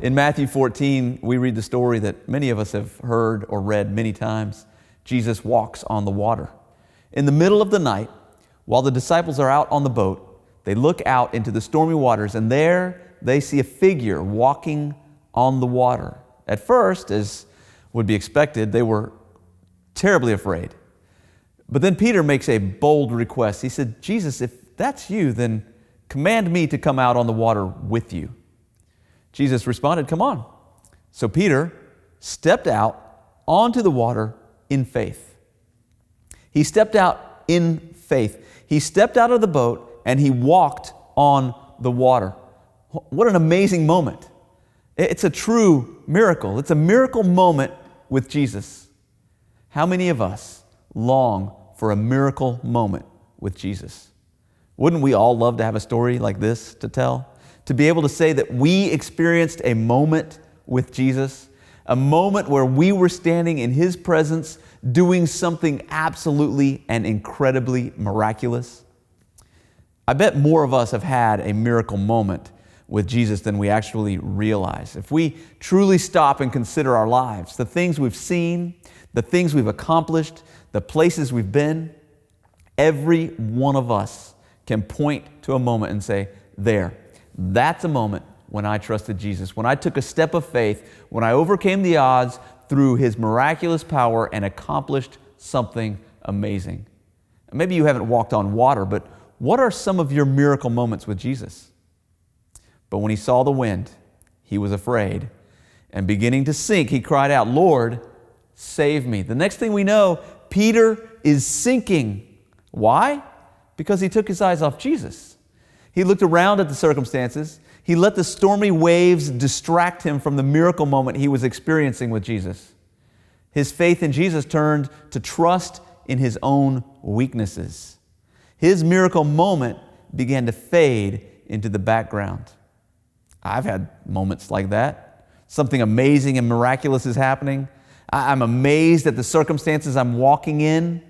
In Matthew 14, we read the story that many of us have heard or read many times. Jesus walks on the water. In the middle of the night, while the disciples are out on the boat, they look out into the stormy waters, and there they see a figure walking on the water. At first, as would be expected, they were terribly afraid. But then Peter makes a bold request. He said, "Jesus, if that's you, then command me to come out on the water with you." Jesus responded, "Come on." So Peter stepped out onto the water in faith. He stepped out in faith. He stepped out of the boat and he walked on the water. What an amazing moment. It's a true miracle. It's a miracle moment with Jesus. How many of us long for a miracle moment with Jesus? Wouldn't we all love to have a story like this to tell? To be able to say that we experienced a moment with Jesus, a moment where we were standing in His presence doing something absolutely and incredibly miraculous. I bet more of us have had a miracle moment with Jesus than we actually realize. If we truly stop and consider our lives, the things we've seen, the things we've accomplished, the places we've been, every one of us can point to a moment and say, that's a moment when I trusted Jesus, when I took a step of faith, when I overcame the odds through His miraculous power and accomplished something amazing. Maybe you haven't walked on water, but what are some of your miracle moments with Jesus? But when He saw the wind, He was afraid, and beginning to sink, He cried out, "Lord, save me." The next thing we know, Peter is sinking. Why? Because he took his eyes off Jesus. He looked around at the circumstances. He let the stormy waves distract him from the miracle moment he was experiencing with Jesus. His faith in Jesus turned to trust in his own weaknesses. His miracle moment began to fade into the background. I've had moments like that. Something amazing and miraculous is happening. I'm amazed at the circumstances I'm walking in.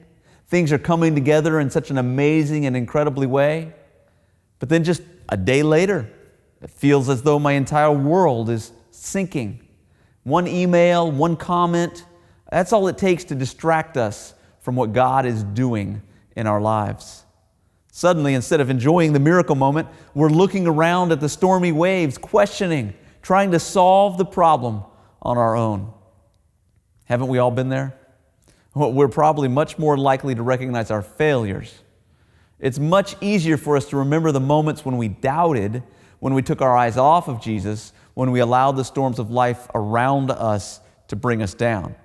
Things are coming together in such an amazing and incredibly way. But then just a day later, it feels as though my entire world is sinking. One email, one comment, that's all it takes to distract us from what God is doing in our lives. Suddenly, instead of enjoying the miracle moment, we're looking around at the stormy waves, questioning, trying to solve the problem on our own. Haven't we all been there? Well, we're probably much more likely to recognize our failures. It's much easier for us to remember the moments when we doubted, when we took our eyes off of Jesus, when we allowed the storms of life around us to bring us down.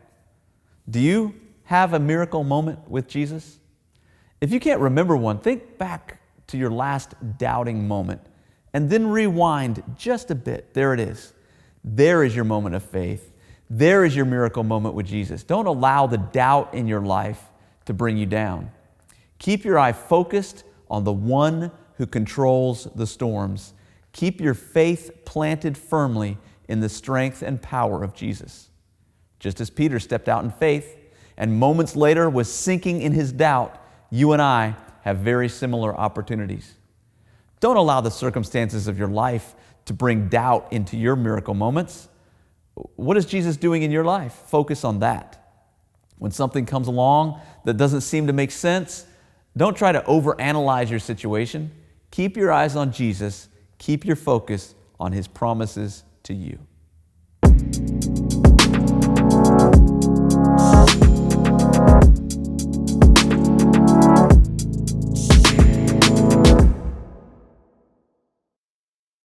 Do you have a miracle moment with Jesus? If you can't remember one, think back to your last doubting moment and then rewind just a bit. There it is. There is your moment of faith. There is your miracle moment with Jesus. Don't allow the doubt in your life to bring you down. Keep your eye focused on the one who controls the storms. Keep your faith planted firmly in the strength and power of Jesus. Just as Peter stepped out in faith and moments later was sinking in his doubt, you and I have very similar opportunities. Don't allow the circumstances of your life to bring doubt into your miracle moments. What is Jesus doing in your life? Focus on that. When something comes along that doesn't seem to make sense, don't try to overanalyze your situation. Keep your eyes on Jesus. Keep your focus on His promises to you.